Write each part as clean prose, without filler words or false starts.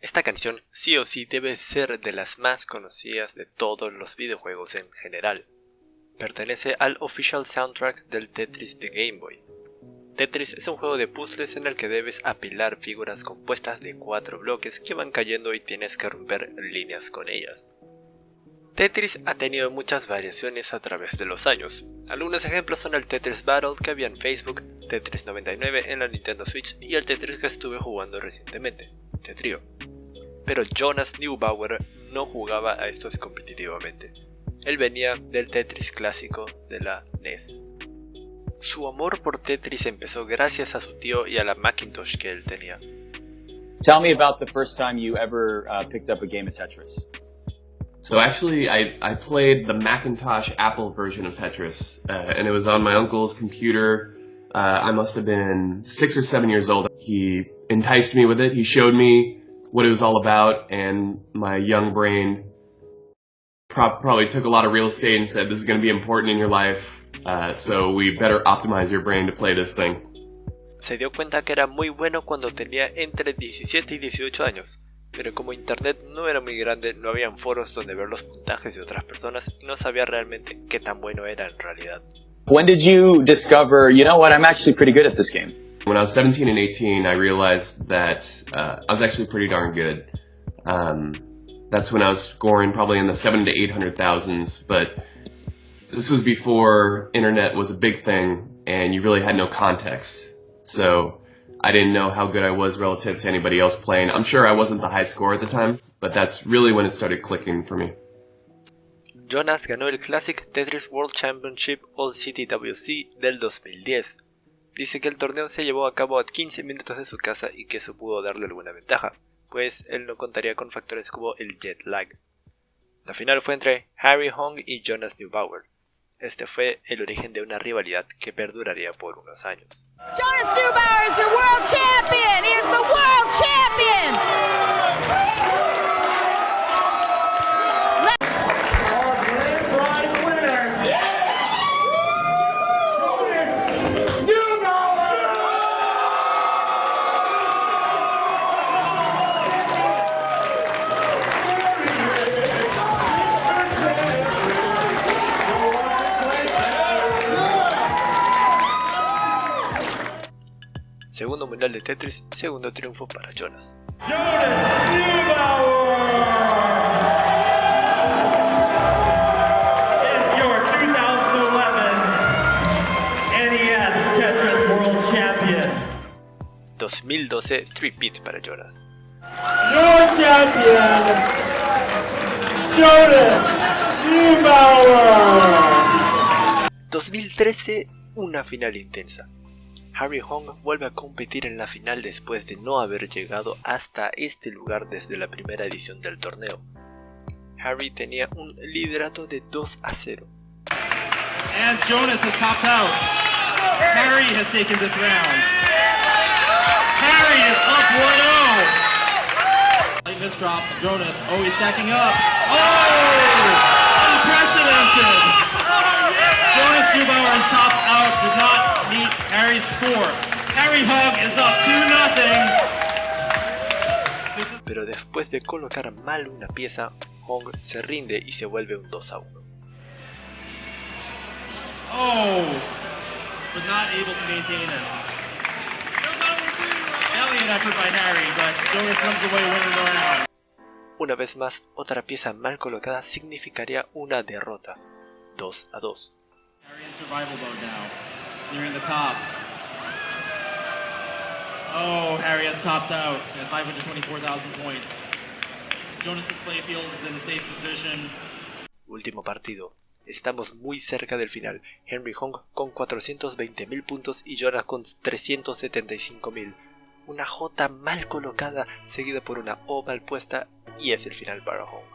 Esta canción sí o sí debe ser de las más conocidas de todos los videojuegos en general. Pertenece al official soundtrack del Tetris de Game Boy. Tetris es un juego de puzzles en el que debes apilar figuras compuestas de 4 bloques que van cayendo y tienes que romper líneas con ellas. Tetris ha tenido muchas variaciones a través de los años. Algunos ejemplos son el Tetris Battle que había en Facebook, Tetris 99 en la Nintendo Switch y el Tetris que estuve jugando recientemente, Tetrio. Pero Jonas Neubauer no jugaba a estos competitivamente. Él venía del Tetris clásico de la NES. Su amor por Tetris empezó gracias a su tío y a la Macintosh que él tenía. Tell me about the first time you ever picked up a game of Tetris. So actually, I played the Macintosh Apple version of Tetris, and it was on my uncle's computer. I must have been 6 or 7 years old. He enticed me with it. He showed me what it was all about, and my young brain probably took a lot of real estate and said, this is going to be important in your life, so we better optimize your brain to play this thing. Se dio cuenta que era muy bueno cuando tenía entre 17 y 18 años. Pero como internet no era muy grande, no habían foros donde ver los puntajes de otras personas y no sabía realmente qué tan bueno era en realidad. When did you discover, you know what, I'm actually pretty good at this game? When I was 17 and 18, I realized that I was actually pretty darn good. That's when I was scoring probably in the 700 to 800,000s, but this was before internet was a big thing and you really had no context. So I didn't know how good I was relative to anybody else playing. I'm sure I wasn't the high scorer at the time, but that's really when it started clicking for me. Jonas ganó el Classic Tetris World Championship All City WC del 2010. Dice que el torneo se llevó a cabo a 15 minutos de su casa y que eso pudo darle alguna ventaja, pues él no contaría con factores como el jet lag. La final fue entre Harry Hong y Jonas Neubauer. Este fue el origen de una rivalidad que perduraría por unos años. Jonas Neubauer is your world champion! He is the world champion! Grand prize winner! Jonas Neubauer! Segundo mundial de Tetris, segundo triunfo para Jonas. Jonas Neubauer is your 2011 NES Tetris World Champion. 2012, three-peat para Jonas. Your champion, Jonas Neubauer. 2013, una final intensa. Harry Hong vuelve a competir en la final después de no haber llegado hasta este lugar desde la primera edición del torneo. Harry tenía un liderato de 2-0. And Jonas has topped out. Harry has taken this round. Harry is up 1-0. Light miss drop. Jonas. Oh, he's stacking up. Oh! Unprecedented! Jonas Neubauer is topped out. Did not meet Harry's score. Harry Hong is up 2-0. Pero después de colocar mal una pieza, Hong se rinde y se vuelve un 2-1. Oh! Was not able to maintain it. Valiant effort by Harry, but Jonas comes away winning the round. Una vez más, otra pieza mal colocada significaría una derrota. 2-2. Harry in survival mode now. Nearing the top. Oh, Harry has topped out at 524,000 points. Jonas' playfield is in a safe position. Último partido. Estamos muy cerca del final. Henry Hong con 420.000 puntos y Jonas con 375.000. Una J mal colocada seguida por una O mal puesta y es el final para Hong.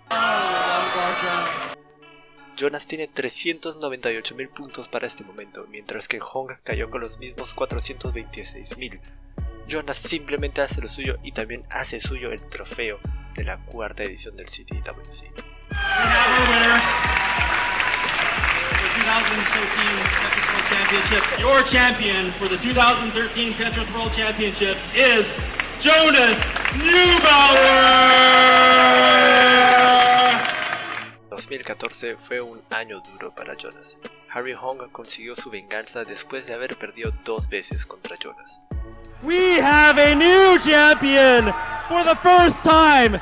Jonas tiene 398.000 puntos para este momento, mientras que Hong cayó con los mismos 426.000. Jonas simplemente hace lo suyo y también hace suyo el trofeo de la cuarta edición del CTWC. We have our winner. The 2013 Tetris World Championships. Your champion for the 2013 Tetris World Championships is Jonas Neubauer! 2014 fue un año duro para Jonas. Harry Hong consiguió su venganza después de haber perdido 2 veces contra Jonas. We have a new champion for the first time.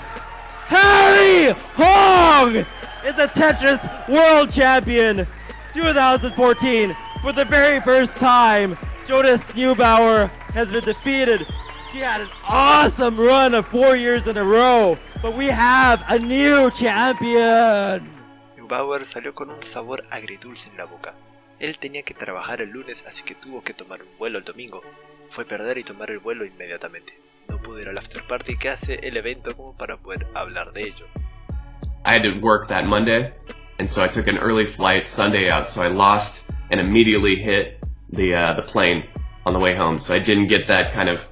Harry Hong is a Tetris World Champion 2014. For the very first time, Jonas Neubauer has been defeated. He had an awesome run of 4 years in a row, but we have a new champion. Neubauer salió con un sabor agridulce en la boca. Él tenía que trabajar el lunes, así que tuvo que tomar un vuelo el domingo. Fue perder y tomar el vuelo inmediatamente. No pudo ir al after party que hace el evento como para poder hablar de ello. I had to work that Monday, and so I took an early flight Sunday out, so I lost and immediately hit the plane on the way home. So I didn't get that kind of,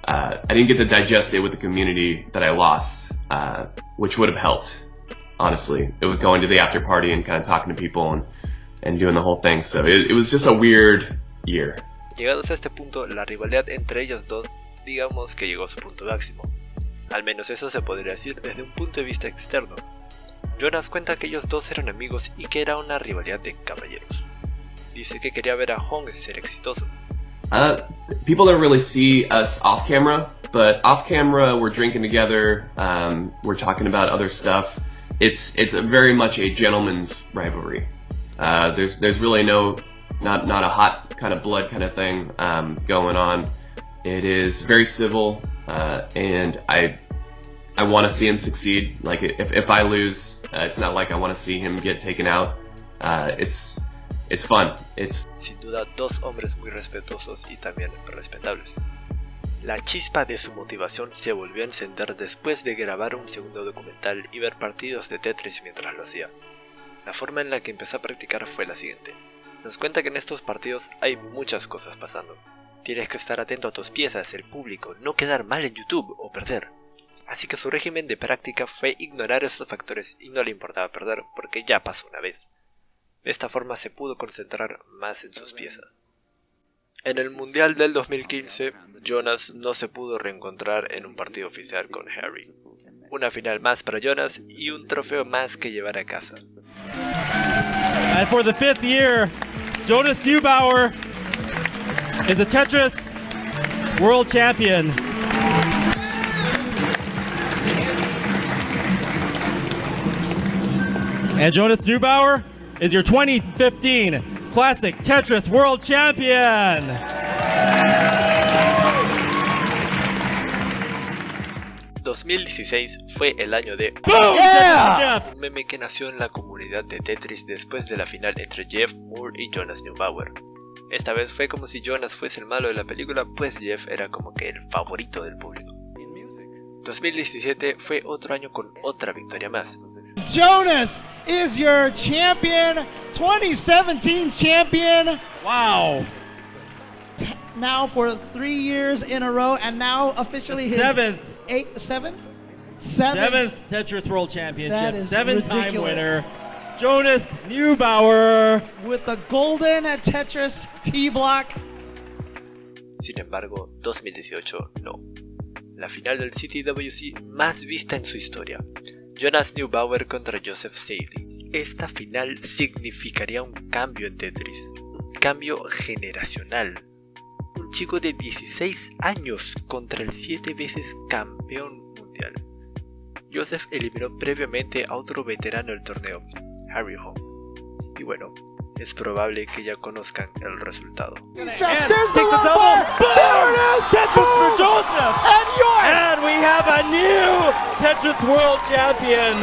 I didn't get to digest it with the community that I lost, which would have helped, honestly. It was going to the after party and kind of talking to people and doing the whole thing. So it was just a weird year. Llegados a este punto, la rivalidad entre ellos dos, digamos que llegó a su punto máximo. Al menos eso se podría decir desde un punto de vista externo. Jonas cuenta que ellos dos eran amigos y que era una rivalidad de caballeros. Dice que quería ver a Hong ser exitoso. People don't really see us off camera, but off camera we're drinking together, we're talking about other stuff. It's very much a gentleman's rivalry. There's really not a hot kind of blood kind of thing going on. It is very civil, and I want to see him succeed. Like if I lose, it's not like I want to see him get taken out. It's fun. Sin duda, dos hombres muy respetuosos y también respetables. La chispa de su motivación se volvió a encender después de grabar un segundo documental y ver partidos de Tetris mientras lo hacía. La forma en la que empezó a practicar fue la siguiente. Nos cuenta que en estos partidos hay muchas cosas pasando. Tienes que estar atento a tus piezas, el público, no quedar mal en YouTube o perder. Así que su régimen de práctica fue ignorar esos factores y no le importaba perder porque ya pasó una vez. De esta forma se pudo concentrar más en sus piezas. En el Mundial del 2015, Jonas no se pudo reencontrar en un partido oficial con Harry. Una final más para Jonas y un trofeo más que llevar a casa. And for the 5th year, Jonas Neubauer is a Tetris World Champion. And Jonas Neubauer is your 2015 Classic Tetris World Champion. 2016 fue el año de Boom! Yeah! un meme que nació en la comunidad de Tetris después de la final entre Jeff Moore y Jonas Neubauer. Esta vez fue como si Jonas fuese el malo de la película, pues Jeff era como que el favorito del público. 2017 fue otro año con otra victoria más. Jonas is your champion, 2017 champion. Wow. Now for 3 years in a row, and now officially his seventh Tetris World Championship. That is 7-time ridiculous. winner, Jonas Neubauer. With the golden Tetris T-block. Sin embargo, 2018 no. La final del CTWC más vista en su historia. Jonas Neubauer contra Joseph Seidley. Esta final significaría un cambio en Tetris. Un cambio generacional. Un chico de 16 años contra el 7 veces campeón mundial. Joseph eliminó previamente a otro veterano del torneo, Harry Hong. Y bueno, es probable que ya conozcan el resultado. There's And the takes the love double. bar. There it is. Tetris for Joseph. And yours. And we have a new Tetris World Champion.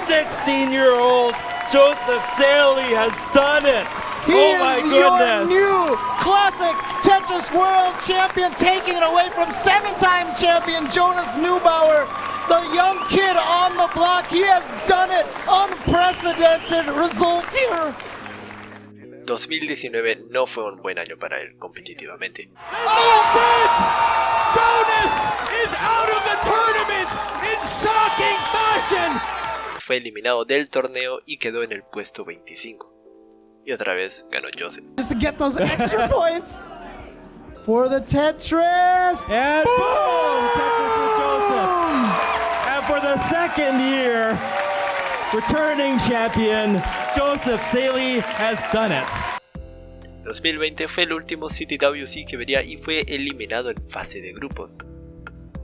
16-year-old Joseph Seidley has done it. He Oh my is goodness. your new classic Tetris World Champion, taking it away from 7-time champion Jonas Neubauer. The young kid on the block, he has done it. Unprecedented results here. 2019 no fue un buen año para él competitivamente. That's it! Jonas is out of the tournament in shocking fashion. Fue eliminado del torneo y quedó en el puesto 25. Y otra vez ganó Joseph. Just to get those extra points. for the Tetris. And boom! Tetris for Joseph. And for the second year, returning champion, Joseph Saley has done it. 2020 fue el último CTWC que vería y fue eliminado en fase de grupos.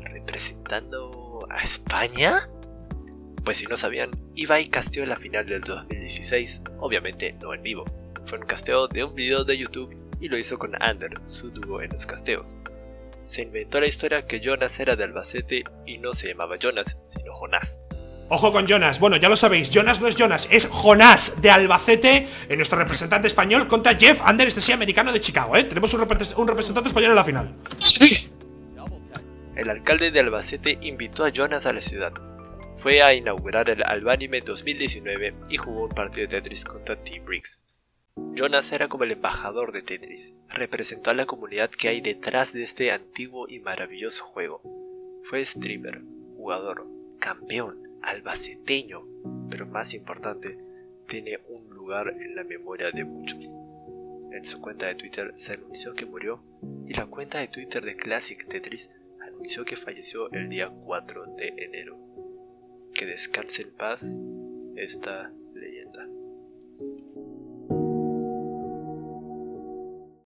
¿Representando a España? Pues si no sabían, Ibai casteó la final del 2016, obviamente no en vivo. Fue un casteo de un video de YouTube y lo hizo con Ander, su dúo en los casteos. Se inventó la historia que Jonas era de Albacete y no se llamaba Jonas, sino Jonás. Ojo con Jonas, bueno, ya lo sabéis, Jonas no es Jonas, es Jonás de Albacete, en nuestro representante español contra Jeff Ander, este sí americano de Chicago, Tenemos un representante español en la final. El alcalde de Albacete invitó a Jonas a la ciudad. Fue a inaugurar el Albánime 2019 y jugó un partido de Tetris contra T-Bricks. Jonas era como el embajador de Tetris, representó a la comunidad que hay detrás de este antiguo y maravilloso juego. Fue streamer, jugador, campeón, albaceteño, pero más importante, tiene un lugar en la memoria de muchos. En su cuenta de Twitter se anunció que murió y la cuenta de Twitter de Classic Tetris anunció que falleció el día 4 de enero. Que descanse en paz esta leyenda.